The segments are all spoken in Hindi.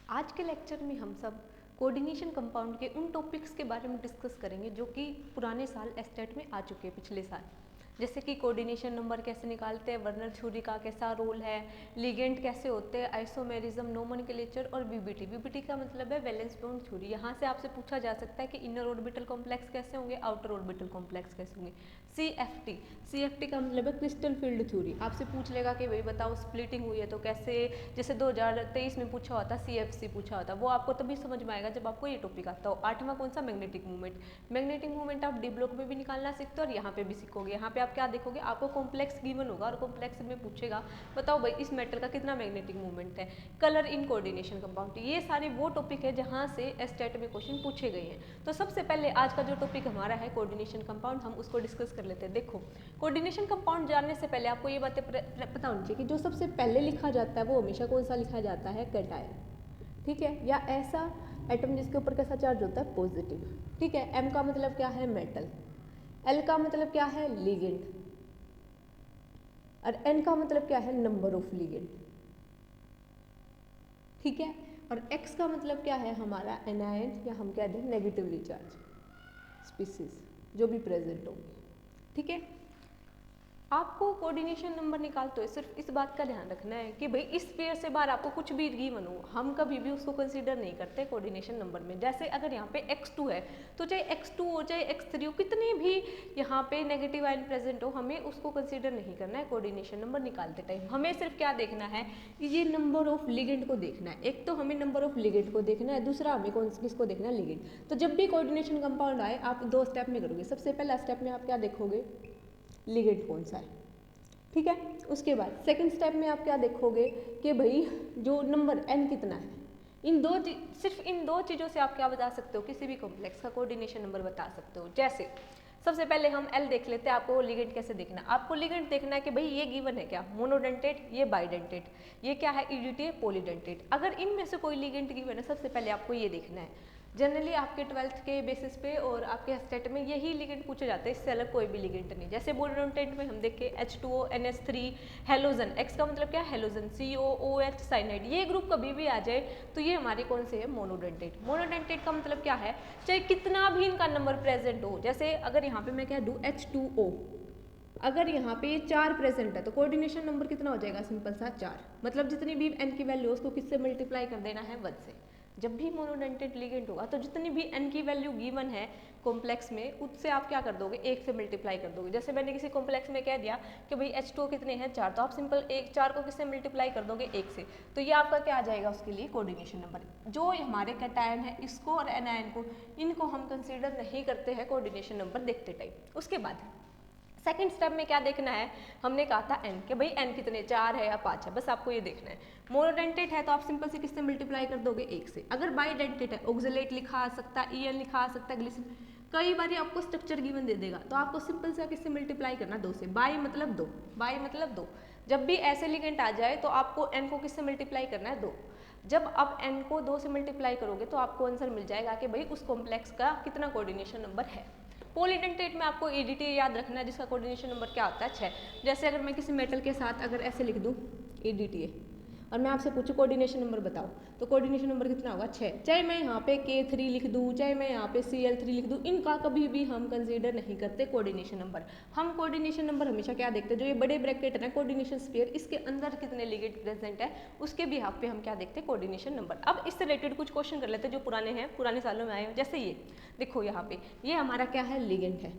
आज के लेक्चर में हम सब कोऑर्डिनेशन कंपाउंड के उन टॉपिक्स के बारे में डिस्कस करेंगे जो कि पुराने साल एस्टेट में आ चुके हैं पिछले साल। जैसे कि कोऑर्डिनेशन नंबर कैसे निकालते हैं, वर्नर थ्योरी का कैसा रोल है, लिगेंड कैसे होते हैं, आइसोमेरिज्म, नोमेनक्लेचर और बीबीटी। बीबीटी का मतलब है वैलेंस बॉन्ड थ्योरी। यहाँ से आपसे पूछा जा सकता है कि इनर ऑर्बिटल कॉम्प्लेक्स कैसे होंगे, आउटर ऑर्बिटल कॉम्प्लेक्स कैसे होंगे। सीएफटी, सीएफटी का मतलब है क्रिस्टल फील्ड थ्योरी। आपसे पूछ लेगा कि भाई बताओ स्प्लिटिंग हुई है तो कैसे, जैसे 2023 में पूछा होता, सीएफसी पूछा होता, वो आपको तभी समझ में आएगा जब आपको ये टॉपिक आता हो। आठवां कौन सा, मैग्नेटिक मूवमेंट। मैग्नेटिक मूवमेंट आप डी ब्लॉक में भी निकालना सीखते हो और यहाँ पे भी सीखोगे। यहाँ पे आप क्या देखोगे, आपको कॉम्प्लेक्स गिवन होगा और कॉम्प्लेक्स में पूछेगा बताओ भाई इस मेटल का कितना मैग्नेटिक मूवमेंट है। कलर इन कोऑर्डिनेशन कंपाउंड, ये सारे वो टॉपिक है जहाँ से एस्टेट में क्वेश्चन पूछे गए हैं। तो सबसे पहले आज का जो टॉपिक हमारा है कोऑर्डिनेशन कंपाउंड, हम उसको डिस्कस कर लेते हैं। देखो, कोऑर्डिनेशन कंपाउंड जानने से पहले आपको ये बातें पता होनी चाहिए कि जो सबसे पहले लिखा जाता है वो हमेशा कौन सा लिखा जाता है, कैटायन। ठीक है, या ऐसा एटम जिसके ऊपर कैसा चार्ज होता है, पॉजिटिव। ठीक है, एम का मतलब क्या है, मेटल। एल का मतलब क्या है, लिगेंड। और एन का मतलब क्या है, नंबर ऑफ लिगेंड। ठीक है, और एक्स का मतलब क्या है हमारा, एनायन, या हम कह दें नेगेटिवली चार्ज स्पीसीज जो भी प्रेजेंट होंगे। ठीक है, आपको कोऑर्डिनेशन नंबर निकालते हुए सिर्फ इस बात का ध्यान रखना है कि भाई इस पेयर से बाहर आपको कुछ भी गिवन हो, हम कभी भी उसको कंसीडर नहीं करते कोऑर्डिनेशन नंबर में। जैसे अगर यहाँ पे x2 है तो चाहे x2 हो चाहे x3 हो, कितने भी यहाँ पे नेगेटिव आयन प्रेजेंट हो, हमें उसको कंसीडर नहीं करना है कोऑर्डिनेशन नंबर निकालते टाइम। हमें सिर्फ क्या देखना है, ये नंबर ऑफ लिगेंड को देखना है। एक तो हमें नंबर ऑफ लिगेंड को देखना है, दूसरा हमें किसको देखना है, लिगेंड। तो जब भी कोऑर्डिनेशन कंपाउंड आए आप दो स्टेप में करोगे। सबसे पहला स्टेप में आप क्या देखोगे, लिगेंड कौन सा है। ठीक है, उसके बाद सेकंड स्टेप में आप क्या देखोगे कि भाई जो नंबर n कितना है। सिर्फ इन दो चीज़ों से आप क्या बता सकते हो, किसी भी कॉम्प्लेक्स का कोऑर्डिनेशन नंबर बता सकते हो। जैसे सबसे पहले हम L देख लेते हैं। आपको लिगेंड कैसे देखना है, आपको लिगेंड देखना है कि भाई ये गिवन है क्या, मोनोडेंटेट, ये बाइडेंटेट, ये क्या है, ईडीटी, पॉलीडेंटेट। अगर इनमें से कोई लिगेंड गिवन है, सबसे पहले आपको ये देखना है। जनरली आपके 12th के बेसिस पे और आपके स्टेट में यही लिगेंड पूछे जाते हैं, इससे अलग कोई भी लिगेंड नहीं। जैसे मोनोडेंटेट में हम देखें H2O, NH3, हेलोजन, X का मतलब क्या है, हेलोजन, COOH, साइनाइड। ये ग्रुप कभी भी आ जाए तो ये हमारे कौन से है, मोनोडेंटेट। मोनोडेंटेट का मतलब क्या है, चाहे कितना भी इनका नंबर प्रेजेंट हो। जैसे अगर यहाँ पे मैं क्या दूँ, H2O, अगर यहाँ पे ये 4 प्रेजेंट है तो कोऑर्डिनेशन नंबर कितना हो जाएगा, सिंपल सा 4। मतलब जितनी भी n की वैल्यू उसको किससे मल्टीप्लाई कर देना है, 1 से। जब भी मोनोडेंटेट लिगेंड होगा तो जितनी भी n की वैल्यू गिवन है कॉम्प्लेक्स में, उससे आप क्या कर दोगे, 1 से मल्टीप्लाई कर दोगे। जैसे मैंने किसी कॉम्प्लेक्स में कह दिया कि भाई H2O कितने हैं, 4, तो आप सिंपल 4 को किससे मल्टीप्लाई कर दोगे, 1 से। तो ये आपका क्या आ जाएगा, उसके लिए कोऑर्डिनेशन नंबर। जो हमारे कैटायन है, इसको और एनायन को, इनको हम कंसीडर नहीं करते हैं कोऑर्डिनेशन नंबर देखते टाइम। उसके बाद सेकंड स्टेप में क्या देखना है, हमने कहा था n, कि भाई n कितने, 4 है या 5 है, बस आपको ये देखना है। मोनोडेंटेट है तो आप सिंपल से किससे मल्टीप्लाई कर दोगे, 1 से। अगर बाइडेंटेट है, ऑक्सलेट लिखा आ सकता है, EN लिखा आ सकता है, ग्लिसरीन, कई बार आपको स्ट्रक्चर गिवन दे देगा तो आपको सिंपल से किससे मल्टीप्लाई करना, 2 से। बाई मतलब 2, बाई मतलब 2। जब भी ऐसे लिगेंड आ जाए तो आपको n को किससे मल्टीप्लाई करना है, 2। जब आप n को 2 से मल्टीप्लाई करोगे तो आपको आंसर मिल जाएगा कि भाई उस कॉम्प्लेक्स का कितना कोऑर्डिनेशन नंबर है। पॉलीडेंटेट में आपको ईडीटी याद रखना है, जिसका कोऑर्डिनेशन नंबर क्या होता है, 6। जैसे अगर मैं किसी मेटल के साथ अगर ऐसे लिख दूँ ईडीटी और मैं आपसे पूछूं कोऑर्डिनेशन नंबर बताओ, तो कोऑर्डिनेशन नंबर कितना होगा, 6। चाहे मैं यहाँ पे K3 लिख दूँ, चाहे मैं यहाँ पे Cl3 लिख दूँ, इनका कभी भी हम कंसीडर नहीं करते कोऑर्डिनेशन नंबर। हम कोऑर्डिनेशन नंबर हमेशा क्या देखते हैं, जो ये बड़े ब्रैकेट है ना कोऑर्डिनेशन स्फीयर, इसके अंदर कितने लिगेंड प्रेजेंट है उसके बिहाफ पे हम क्या देखते हैं, कोऑर्डिनेशन नंबर। अब इससे रिलेटेड कुछ क्वेश्चन कर लेते हैं जो पुराने हैं, पुराने सालों में आए हैं। जैसे ये देखो, यहाँ पे ये हमारा क्या है, लिगेंड है,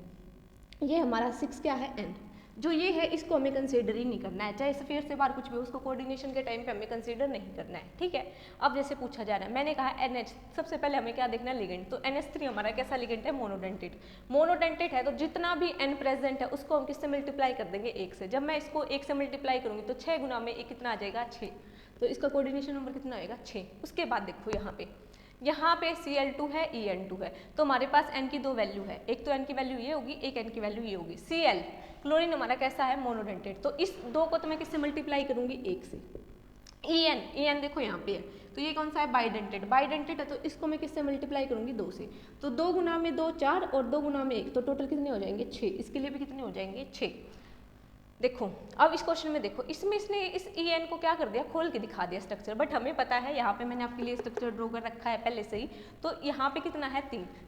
ये हमारा 6 क्या है, n। जो ये है इसको हमें कंसीडर ही नहीं करना है, चाहे स्फीयर से बाहर कुछ भी, उसको कोऑर्डिनेशन के टाइम पे हमें कंसीडर नहीं करना है। ठीक है, अब जैसे पूछा जा रहा है, मैंने कहा NH, सबसे पहले हमें क्या देखना है, लिगेंड। तो NH3 हमारा कैसा लिगेंड है, मोनोडेंटेट। मोनोडेंटेट है तो जितना भी n प्रेजेंट है उसको हम किससे मल्टीप्लाई कर देंगे, 1 से। जब मैं इसको 1 से मल्टीप्लाई करूँगी तो 6 गुना में कितना आ जाएगा, 6। तो इसका कोऑर्डिनेशन नंबर कितना आएगा, 6। उसके बाद देखो यहाँ पे Cl2 है, En2 है, तो हमारे पास n की 2 वैल्यू है। एक तो n की वैल्यू ये होगी, एक n की वैल्यू ये होगी। Cl, क्लोरीन हमारा कैसा है, मोनोडेंटेट, तो इस 2 को तो मैं किससे मल्टीप्लाई करूंगी, 1 से। En देखो यहाँ पे है, तो ये कौन सा है, बाइडेंटेट। बाइडेंटेट है तो इसको मैं किससे मल्टीप्लाई करूंगी, 2 से। तो 2 गुना में 2 4 और 2 गुना में 1, तो टोटल कितने हो जाएंगे, 6। इसके लिए भी कितने हो जाएंगे, 6। देखो अब इस क्वेश्चन में देखो, इसमें इसने इस EN को क्या कर दिया, खोल के दिखा दिया स्ट्रक्चर, बट हमें पता है यहाँ पे मैंने आपके लिए स्ट्रक्चर ड्रॉ कर रखा है पहले से ही। तो यहाँ पे कितना है,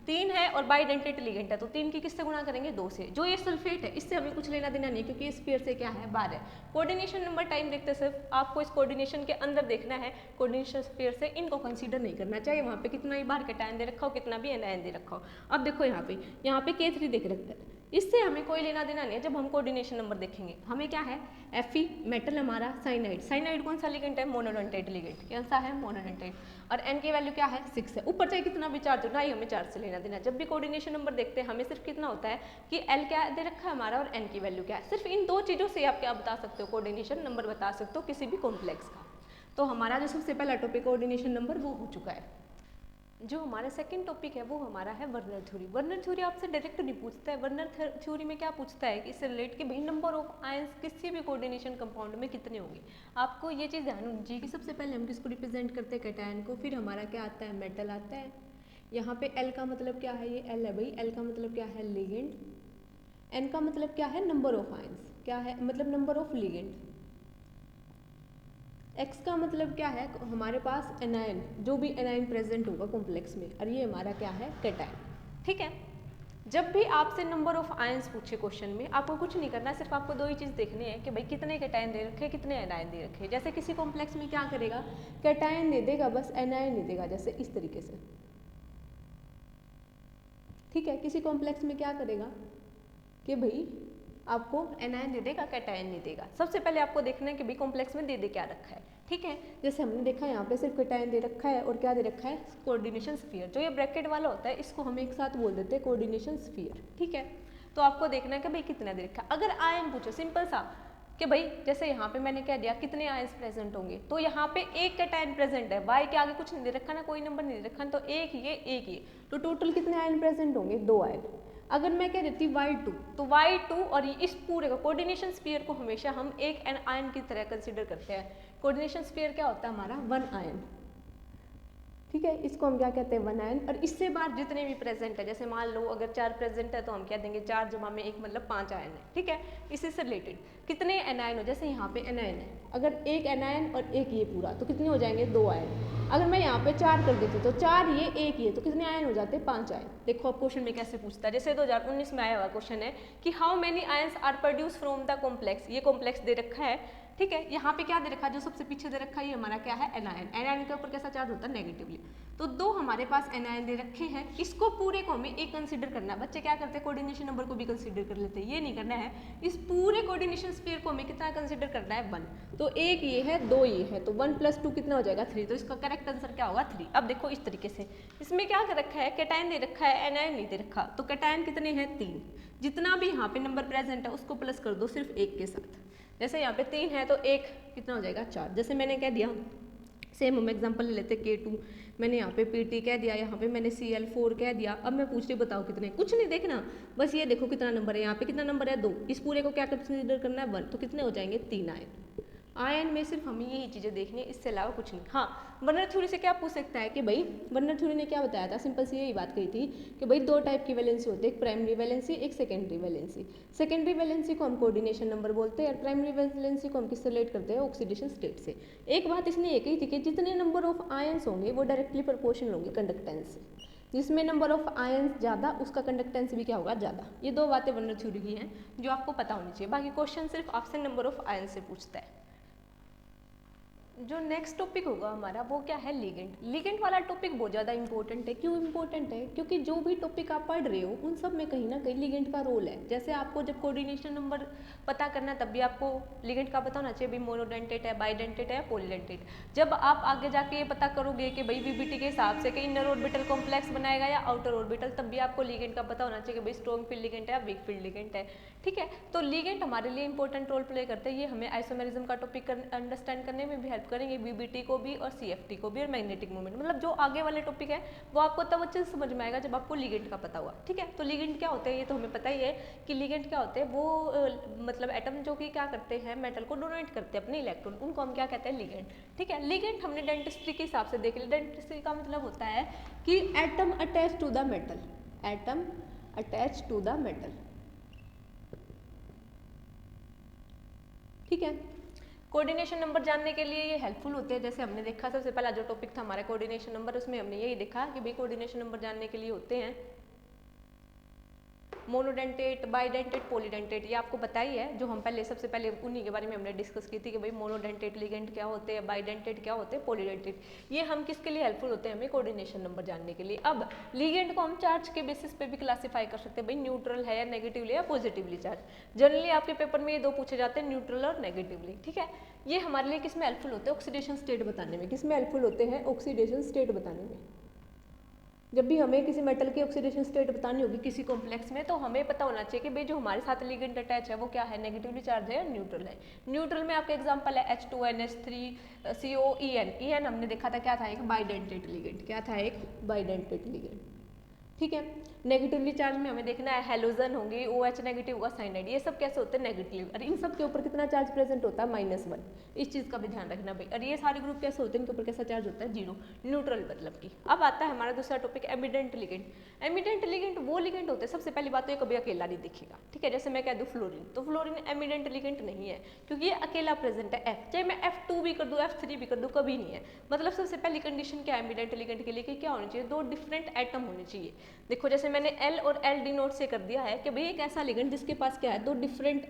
3 है और बाइडेंटेट लिगेंड है, तो 3 की किससे गुणा करेंगे, 2 से। जो ये सल्फेट है इससे हमें कुछ लेना देना नहीं, क्योंकि इस स्फीयर से क्या है, बाहर है। कोऑर्डिनेशन नंबर टाइम देखते सिर्फ आपको इस कोऑर्डिनेशन के अंदर देखना है, कोऑर्डिनेशन स्फीयर से इनको कंसीडर नहीं करना चाहिए, वहाँ पे कितना ही बाहर कैटायन दे रखा हो, कितना भी एनायन दे रखा हो। अब देखो यहाँ पे K3 देख रखा है, इससे हमें कोई लेना देना नहीं है। जब हम कोऑर्डिनेशन नंबर देखेंगे हमें क्या है, Fe मेटल हमारा, साइनाइड कौन सा लिगेंड है, मोनोडेंटेट लिगेंड, कौन सा है, मोनोडेंटेट, और N की वैल्यू क्या है, 6 है। ऊपर चाहे कितना भी चार्ज हो, ना ही हमें चार्ज से लेना देना। जब भी कोऑर्डिनेशन नंबर देखते हैं हमें सिर्फ कितना होता है कि L क्या दे रखा है हमारा और N की वैल्यू क्या है। सिर्फ इन 2 चीज़ों से आप क्या बता सकते हो, कोऑर्डिनेशन नंबर बता सकते हो किसी भी कॉम्प्लेक्स का। तो हमारा जो सबसे पहला टॉपिक कोऑर्डिनेशन नंबर वो हो चुका है। जो हमारा सेकंड टॉपिक है वो हमारा है वर्नर थ्योरी। वर्नर थ्योरी आपसे डायरेक्ट नहीं पूछता है। वर्नर थ्योरी में क्या पूछता है कि इससे रिलेट के भाई नंबर ऑफ आयंस किसी भी कोऑर्डिनेशन कंपाउंड में कितने होंगे। आपको ये चीज़ ध्यान होनी चाहिए कि सबसे पहले हम किसको रिप्रेजेंट करते हैं, कैटायन को, फिर हमारा क्या आता है, मेटल आता है। यहाँ पे L का मतलब क्या है, ये L है भाई, L का मतलब क्या है, लिगेंड। N का मतलब क्या है, नंबर ऑफ आयंस, क्या है मतलब नंबर ऑफ लिगेंड। X का मतलब क्या है, हमारे पास एनायन, जो भी एनायन प्रेजेंट होगा कॉम्प्लेक्स में, और ये हमारा क्या है, कैटायन। ठीक है, जब भी आपसे नंबर ऑफ आयंस पूछे क्वेश्चन में, आपको कुछ नहीं करना, सिर्फ आपको 2 ही चीज़ देखनी है कि भाई कितने कैटायन दे रखे, कितने एनायन दे रखे। जैसे किसी कॉम्प्लेक्स में क्या करेगा, कैटायन दे देगा बस, एनायन नहीं देगा, जैसे इस तरीके से। ठीक है, किसी कॉम्प्लेक्स में क्या करेगा कि भाई आपको एनायन दे देगा, कैटायन नहीं देगा। सबसे पहले आपको देखना है कि भाई कॉम्प्लेक्स में दे क्या रखा है। ठीक है, जैसे हमने देखा यहाँ पे सिर्फ कैटायन दे रखा है और क्या दे रखा है, कोऑर्डिनेशन स्फीयर। जो ये ब्रैकेट वाला होता है इसको हम एक साथ बोल देते हैं कोऑर्डिनेशन स्फीयर। ठीक है, तो आपको देखना है कि भाई कितना दे रखा है। अगर आयन पूछो सिंपल सा कि भाई जैसे यहाँ पे मैंने कह दिया कितने आयंस प्रेजेंट होंगे, तो यहाँ पे एक कैटायन प्रेजेंट है, वाई के आगे कुछ नहीं दे रखा ना, कोई नंबर नहीं दे रखा, तो एक ये, तो टोटल कितने आयन प्रेजेंट होंगे, 2 आयन। अगर मैं कह देती Y2, तो Y2 और इस पूरे का कोऑर्डिनेशन स्फीयर को हमेशा हम एक आयन की तरह कंसीडर करते हैं। कोऑर्डिनेशन स्फीयर क्या होता है हमारा, 1 आयन। ठीक है, इसको हम क्या कहते हैं, 1 आयन। और इससे बाहर जितने भी प्रेजेंट है, जैसे मान लो अगर 4 प्रेजेंट है तो हम क्या देंगे, 4 जमा में 1 मतलब 5 आयन है। ठीक है, इसी से रिलेटेड कितने एनायन हो, जैसे यहाँ पे एनायन है, अगर एक एनायन और एक ये पूरा, तो कितने हो जाएंगे, 2 आयन। अगर मैं यहाँ पे 4 कर देती तो 4 ये 1 ये, तो कितने आयन हो जाते, 5 आयन। देखो अब क्वेश्चन में कैसे पूछता है, जैसे 2019 में आया हुआ क्वेश्चन है कि how many ions are produce from the complex. ये कॉम्प्लेक्स दे रखा है। ठीक है, यहाँ पे क्या दे रखा है, जो सबसे पीछे दे रखा है ये हमारा क्या है, एनायन। एनायन के ऊपर कैसा चार्ज होता है, नेगेटिवली। तो 2 हमारे पास एनायन दे रखे हैं, इसको पूरे को हमें एक कंसीडर करना है। बच्चे क्या करते हैं, कोऑर्डिनेशन नंबर को भी कंसीडर कर लेते हैं, ये नहीं करना है। इस पूरे कोऑर्डिनेशन स्फीयर को हमें कितना कंसीडर करना है, 1। तो एक ये है, 2 ये है, तो 1 + 2 कितना हो जाएगा, 3। तो इसका करेक्ट आंसर क्या होगा, 3। अब देखो इस तरीके से इसमें क्या कर रखा है, कैटायन दे रखा है, एनायन नहीं दे रखा। तो कैटायन कितने हैं, 3। जितना भी यहाँ पे नंबर प्रेजेंट है उसको प्लस कर दो सिर्फ 1 के साथ। जैसे यहाँ पे 3 है तो 1 कितना हो जाएगा, 4। जैसे मैंने कह दिया, सेम हम एग्जांपल ले लेते K2, मैंने यहाँ पे PT कह दिया, यहाँ पे मैंने Cl4 कह दिया। अब मैं पूछ रही बताओ कितने, कुछ नहीं देखना, बस ये देखो कितना नंबर है, यहाँ पे कितना नंबर है, 2। इस पूरे को क्या कंसीडर करना है, 1। तो कितने हो जाएंगे, 3 आयन। आयन में सिर्फ हमें यही चीज़ें देखनी है, इससे अलावा कुछ नहीं। हाँ, वर्नर थ्योरी से क्या पूछ सकता है कि भाई वर्नर थ्योरी ने क्या बताया था, सिंपल सी यही बात कही थी कि भाई 2 टाइप की वैलेंसी होती है, एक प्राइमरी वैलेंसी, एक सेकेंडरी वैलेंसी। सेकेंडरी वैलेंसी को हम कोऑर्डिनेशन नंबर बोलते हैं और प्राइमरी वैलेंसी को हम किससे रिलेट करते हैं, ऑक्सीडेशन स्टेट से। एक बात इसने ये कही थी कि जितने नंबर ऑफ आयंस होंगे वो डायरेक्टली प्रोपोर्शनल होंगे कंडक्टेंस से। जिसमें नंबर ऑफ आयंस ज़्यादा उसका कंडक्टेंस भी क्या होगा, ज़्यादा। ये 2 बातें वर्नर थ्योरी की हैं जो आपको पता होनी चाहिए। बाकी क्वेश्चन सिर्फ आपसे नंबर ऑफ आयंस से पूछता है। जो नेक्स्ट टॉपिक होगा हमारा वो क्या है, लिगेंड। लिगेंड वाला टॉपिक बहुत ज़्यादा इंपॉर्टेंट है। क्यों इंपॉर्टेंट है, क्योंकि जो भी टॉपिक आप पढ़ रहे हो उन सब में कहीं ना कहीं लिगेंड का रोल है। जैसे आपको जब कोऑर्डिनेशन नंबर पता करना है तब भी आपको लिगेंड का पता होना चाहिए, भाई मोनोडेंटेट है, बाइडेंटेट है, पॉलीडेंटेट। जब आप आगे जाके ये पता करोगे कि भाई VBT के हिसाब से कि इनर ऑर्बिटल कॉम्प्लेक्स बनाएगा या आउटर ऑर्बिटल, तब भी आपको लिगेंड का पता होना चाहिए कि भाई स्ट्रॉन्ग फील्ड लिगेंड है या वीक फील्ड लिगेंड है। ठीक है, तो लिगेंड हमारे लिए इंपॉर्टेंट रोल प्ले करते हैं। ये हमें आइसोमेरिज्म का टॉपिक अंडरस्टैंड करने में भी हेल्प करेंगे, VBT को भी और CFT को भी, और मैग्नेटिक मोमेंट। मतलब जो आगे वाले टॉपिक है वो आपको तब अच्छे से समझ में आएगा जब आपको लिगेंड का पता हुआ। ठीक है, तो लिगेंड क्या होते हैं ये तो हमें पता ही है कि लिगेंड क्या होते हैं, वो मतलब एटम जो कि क्या करते हैं, मेटल को डोनेट करते हैं अपने इलेक्ट्रॉन, उनको हम क्या कहते हैं, लिगेंड। ठीक है, लिगेंड हमने डेंटिस्ट्री के हिसाब से देख लिया। डेंटिस्ट्री का मतलब होता है कि atom attach to the metal, atom attach to the metal. ठीक है। कोऑर्डिनेशन नंबर जानने के लिए ये हेल्पफुल होते हैं। जैसे हमने देखा सबसे पहला जो टॉपिक था हमारा कोऑर्डिनेशन नंबर, उसमें हमने यही देखा कि भाई कोऑर्डिनेशन नंबर जानने के लिए होते हैं मोनोडेंटेट, बाइडेंटेट, पॉलीडेंटेट। ये आपको पता ही है, जो हम पहले सबसे पहले उन्हीं के बारे में हमने डिस्कस की थी कि भाई मोनोडेंटेट लिगेंड क्या होते हैं, बाइडेंटेट क्या होते हैं, पॉलीडेंटेट। ये हम किसके लिए हेल्पफुल होते हैं, हमें कोऑर्डिनेशन नंबर जानने के लिए। अब लिगेंड को हम चार्ज के बेसिस पे भी क्लासीफाई कर सकते हैं, भाई न्यूट्रल है या नेगेटिवली या पॉजिटिवली चार्ज। जनरली आपके पेपर में ये दो पूछे जाते हैं, न्यूट्रल और नेगेटिवली। ठीक है, ये हमारे लिए किसमें हेल्पफुल होते हैं, ऑक्सीडेशन स्टेट बताने में। किसमें हेल्पफुल होते हैं, ऑक्सीडेशन स्टेट बताने में। जब भी हमें किसी मेटल की ऑक्सीडेशन स्टेट बतानी होगी किसी कॉम्प्लेक्स में, तो हमें पता होना चाहिए कि भाई जो हमारे साथ लिगेंड अटैच है वो क्या है, नेगेटिवली चार्ज है या न्यूट्रल है। न्यूट्रल में आपका एग्जांपल है H2NH3CO EN हमने देखा था क्या था, एक बाइडेंटेट लिगेंड। क्या था, एक बाइडेंटेट लिगेंड। ठीक है। नेगेटिवली चार्ज में हमें देखना है हैलोजन होंगे, OH नेगेटिव होगा, साइनाइड। ये सब कैसे होते हैं, नेगेटिव। और इन सब के ऊपर कितना चार्ज प्रेजेंट होता है, -1। इस चीज का भी ध्यान रखना भाई। और ये सारे ग्रुप कैसे होते हैं, इनके ऊपर कैसा चार्ज होता है, 0, न्यूट्रल मतलब की। अब आता है हमारा दूसरा टॉपिक, एमिडेंट लिगेंड। एमिडेंट लिगेंड वो लिगेंड होते हैं, सबसे पहली बात तो ये कभी अकेला नहीं दिखेगा। ठीक है, जैसे मैं कह दूं फ्लोरीन, तो फ्लोरीन एमिडेंट लिगेंड नहीं है, क्योंकि ये अकेला प्रेजेंट है। F चाहे मैं F2 भी कर दूं, F3 भी कर दूं, कभी नहीं है। मतलब सबसे पहली कंडीशन क्या है एमिडेंट लिगेंड के लिए, कि क्या होनी चाहिए, दो डिफरेंट एटम होने चाहिए। देखो जैसे मैंने L और L डिनोट से कर दिया है कि भाई एक ऐसा लिगेंड जिसके पास क्या है, दो डिफरेंट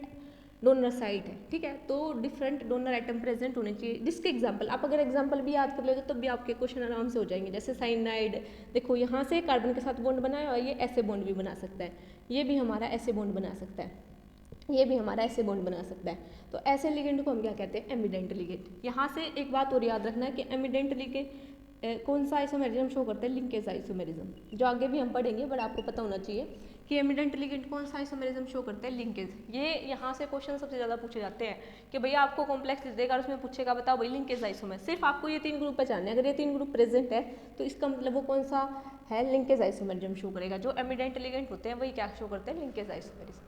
डोनर साइट है। ठीक है, तो डिफरेंट डोनर एटम प्रेजेंट होने चाहिए। जिसके एग्जांपल आप अगर एग्जांपल भी याद कर ले तो भी आपके क्वेश्चन आराम से हो जाएंगे। जैसे साइनाइड, देखो यहाँ से कार्बन के साथ बॉन्ड बनाया और ये ऐसे बॉन्ड भी बना सकता है, ये भी हमारा ऐसे बॉन्ड बना सकता है, ये भी हमारा ऐसे बॉन्ड बना सकता है। तो ऐसे लिगेंड को हम क्या कहते हैं, एमिडेंट लिगेंड। यहाँ से एक बात और याद रखना है कि एमिडेंट लिगेंड कौन सा आइसोमेरिज्म शो करता है, लिंकेज आइसोमेरिज्म। जो आगे भी हम पढ़ेंगे, बट आपको पता होना चाहिए कि एमिडेंट लिगेंड कौन सा आइसोमेरिज्म शो करता है, लिंकेज। ये यहाँ से क्वेश्चन सबसे ज़्यादा पूछे जाते हैं कि भैया आपको कॉम्प्लेक्स देगा और उसमें पूछेगा बताओ भाई लिंकेज आइसोमर। सिर्फ आपको ये 3 ग्रुप पहचानने हैं। अगर ये 3 ग्रुप प्रेजेंट है तो इसका मतलब वो कौन सा है, लिंकेज आइसोमेरिज्म शो करेगा। जो एमिडेंट लिगेंड होते हैं वही क्या शो करते हैं, लिंकेज आइसोमेरिज्म।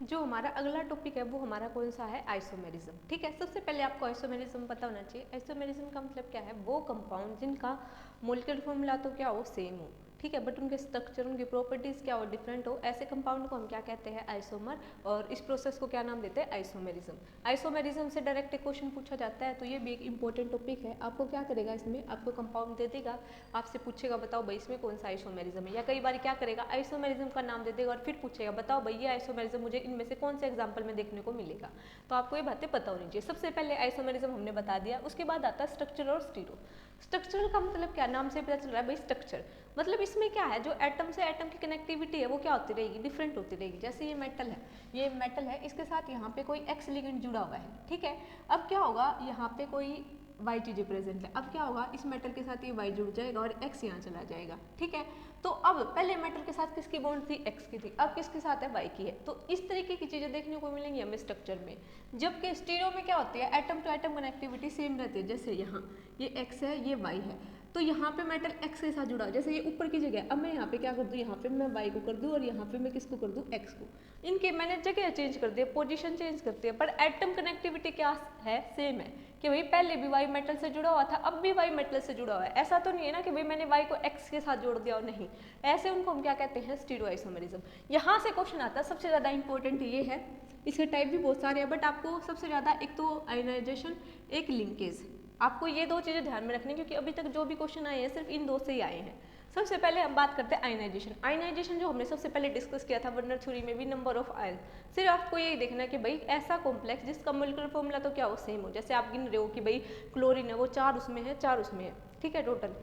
जो हमारा अगला टॉपिक है वो हमारा कौन सा है, आइसोमेरिज्म। ठीक है, सबसे पहले आपको आइसोमेरिज्म पता होना चाहिए। आइसोमेरिज्म का मतलब क्या है, वो कंपाउंड जिनका मॉलिक्यूलर फॉर्मूला तो क्या हो, सेम हो। ठीक है, बट उनके स्ट्रक्चर, उनकी प्रॉपर्टीज क्या हो, डिफरेंट हो। ऐसे कंपाउंड को हम क्या कहते हैं, आइसोमर। और इस प्रोसेस को क्या नाम देते हैं, आइसोमेरिज्म। आइसोमेरिज्म से डायरेक्ट क्वेश्चन पूछा जाता है, तो ये भी एक इंपॉर्टेंट टॉपिक है। आपको क्या करेगा, इसमें आपको कंपाउंड दे देगा, आपसे पूछेगा बताओ भाई इसमें कौन सा आइसोमेरिज्म है। या कई बार क्या करेगा, आइसोमेरिज्म का नाम दे देगा और फिर पूछेगा बताओ भाई ये आइसोमेरिज्म मुझे इनमें से कौन से एग्जाम्पल में देखने को मिलेगा। तो आपको ये बातें पता होनी चाहिए। सबसे पहले आइसोमेरिज्म हमने बता दिया, उसके बाद आता है स्ट्रक्चर और स्टीरो। स्ट्रक्चरल का मतलब क्या, नाम से पता चल रहा है भाई स्ट्रक्चर। मतलब इसमें क्या है, जो एटम से एटम की कनेक्टिविटी है वो क्या होती रहेगी, डिफरेंट होती रहेगी। जैसे ये मेटल है, इसके साथ यहाँ पे कोई एक्स लिगेंड जुड़ा हुआ है। ठीक है, अब क्या होगा, यहाँ पे कोई वाई चीजें प्रेजेंट है। अब क्या होगा, इस मेटल के साथ ये वाई जुड़ जाएगा और एक्स यहाँ चला जाएगा। ठीक है, तो अब पहले मेटल के साथ किसकी बॉन्ड थी, एक्स की थी, अब किसके साथ है, वाई की है। तो इस तरीके की चीजें देखने को मिलेंगी हमें स्ट्रक्चर में। जबकि स्टीरियो में क्या होती है, atom to atom connectivity same रहती है। जैसे यहाँ ये एक्स है, ये वाई है, तो यहाँ पे मेटल एक्स के साथ जुड़ा है। जैसे ये ऊपर की जगह, अब मैं यहाँ पे क्या कर दूँ, यहाँ पे मैं वाई को कर दूँ और यहाँ पे मैं किसको कर दूँ, एक्स को। इनके मैंने जगह चेंज कर दिया, पोजीशन चेंज करती है, पर एटम कनेक्टिविटी क्या है, सेम है। कि भाई पहले भी वाई मेटल से जुड़ा हुआ था, अब भी वाई मेटल से जुड़ा हुआ है। ऐसा तो नहीं है ना कि भाई मैंने वाई को एक्स के साथ जोड़ दिया और नहीं। ऐसे उनको हम क्या कहते हैं, स्टीरियोआइसोमेरिज्म। यहाँ से क्वेश्चन आता है, सबसे ज़्यादा इंपॉर्टेंट ये है। इसके टाइप भी बहुत सारे हैं, बट आपको सबसे ज़्यादा एक तो आयनाइजेशन, एक लिंकेज। आपको ये 2 चीज़ें ध्यान में रखनी, क्योंकि अभी तक जो भी क्वेश्चन आए हैं सिर्फ इन 2 से ही आए हैं। सबसे पहले हम बात करते हैं आयनाइजेशन। आयनाइजेशन जो हमने सबसे पहले डिस्कस किया था वर्नर थ्योरी में भी, नंबर ऑफ आयन। सिर्फ आपको यही देखना है कि भाई ऐसा कॉम्प्लेक्स जिसका मॉलिक्यूलर फॉर्मूला तो क्या हो, सेम हो। जैसे आप गिन रहे हो कि भाई क्लोरीन है, वो 4 उसमें है, 4 उसमें है। ठीक है, टोटल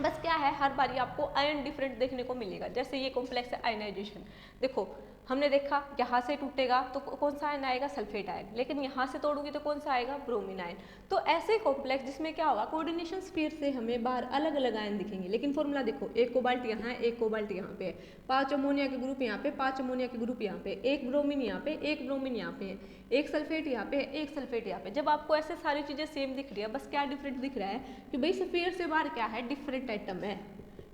बस क्या है, हर बारी आपको आयन डिफरेंट देखने को मिलेगा। जैसे ये कॉम्प्लेक्स है आयनाइजेशन, देखो हमने देखा यहाँ से टूटेगा तो कौन सा आयन आएगा, सल्फेट आयन, लेकिन यहाँ से तोड़ूंगी तो कौन सा आएगा, ब्रोमीन आयन। तो ऐसे कॉम्प्लेक्स जिसमें क्या होगा, कोऑर्डिनेशन स्फीयर से हमें बाहर अलग अलग आयन दिखेंगे, लेकिन फॉर्मूला देखो, एक कोबाल्ट यहाँ है, एक कोबाल्ट यहाँ पे है, 5 अमोनिया के ग्रुप यहाँ पे, 5 अमोनिया के ग्रुप यहाँ पे, एक ब्रोमीन यहाँ पे, एक ब्रोमीन यहाँ पे है, एक सल्फेट यहाँ पे, एक सल्फेट यहाँ पे। जब आपको ऐसे सारी चीजें सेम दिख रही है, बस क्या डिफरेंट दिख रहा है कि भाई स्फीयर से बाहर क्या है, डिफरेंट एटम है।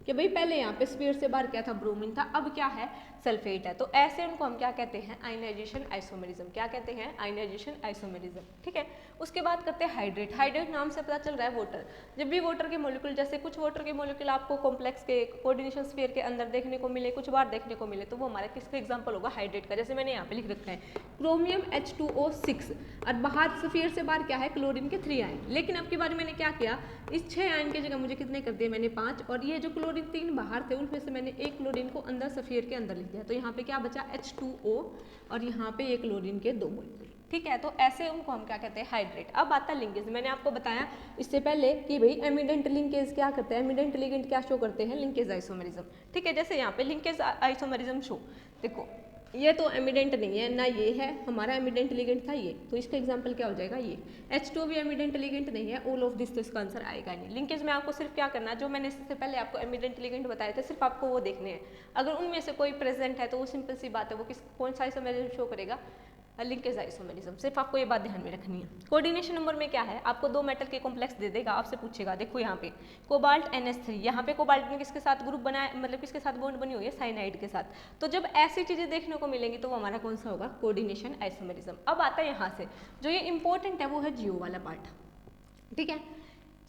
कि भाई पहले यहाँ पे स्फीयर से बाहर क्या था, ब्रोमीन था, अब क्या है, सल्फेट है। तो ऐसे उनको हम क्या कहते हैं, आयनाइजेशन आइसोमेरिज्म। क्या कहते हैं, आयनाइजेशन आइसोमेरिज्म। ठीक है, उसके बाद करते हैं हाइड्रेट। हाइड्रेट नाम से पता चल रहा है वाटर। जब भी वाटर के मॉलिक्यूल, जैसे कुछ वाटर के मॉलिक्यूल आपको कॉम्प्लेक्स के कोऑर्डिनेशन स्फीयर के अंदर देखने को मिले, कुछ बार देखने को मिले, तो वो हमारा किसका एग्जाम्पल होगा, हाइड्रेट का। जैसे मैंने यहाँ पे लिख रखा है क्रोमियम H2O6, और बाहर स्फीयर से बाहर क्या है, क्लोरीन के 3 आयन। लेकिन अब की बार मैंने क्या किया, इस 6 आयन की जगह मुझे कितने कर दिए, मैंने 5, और ये जो क्लोरीन 3 बाहर थे उनमें से मैंने एक क्लोरीन को अंदर स्फीयर के अंदर लिख दिया। तो यहाँ पे क्या बचा, H2O, और यहाँ पे एक क्लोरीन के 2 मॉलिक्यूल। ठीक है, तो ऐसे उनको हम क्या कहते हैं, हाइड्रेट। अब आता है लिंकेज। मैंने आपको बताया इससे पहले कि भाई एमिडेंट लिंकेज क्या करते हैं, एमिडेंट लिगेंड क्या शो करते हैं, लिंकेज आइसोमेरिज्म। ठीक है, जैसे यहाँ पे लिंकेज आइसोमेरिज्म शो, देखो ये तो एमिडेंट नहीं है ना, ये है हमारा एमिडेंट लिगेंड था ये, तो इसका एग्जांपल क्या हो जाएगा, ये H2 भी एमिडेंट लिगेंड नहीं है, ऑल ऑफ दिस, तो इसका आंसर आएगा नहीं। लिंकेज में आपको सिर्फ क्या करना है, जो मैंने इससे पहले आपको एमिडेंट लिगेंड बताए थे, सिर्फ आपको वो देखने हैं। अगर उनमें से कोई प्रेजेंट है तो वो सिंपल सी बात है, वो कौन सा आइसोमेरिज्म शो करेगा, लिंकेज आइसोमेरिज्म। सिर्फ आपको ये बात ध्यान में रखनी है। कोऑर्डिनेशन नंबर में क्या है, आपको 2 मेटल के कॉम्प्लेक्स दे देगा, आपसे पूछेगा, देखो यहाँ पे कोबाल्ट NH3, यहाँ पे कोबाल्ट में किसके साथ ग्रुप बना है, मतलब किसके साथ बॉन्ड बनी हुई है, साइनाइड के साथ। तो जब ऐसी चीजें देखने को मिलेंगी तो वो हमारा कौन सा होगा, कोऑर्डिनेशन आइसोमेरिज्म। अब आता है यहाँ से जो ये इंपॉर्टेंट है, वो है जियो वाला पार्ट। ठीक है,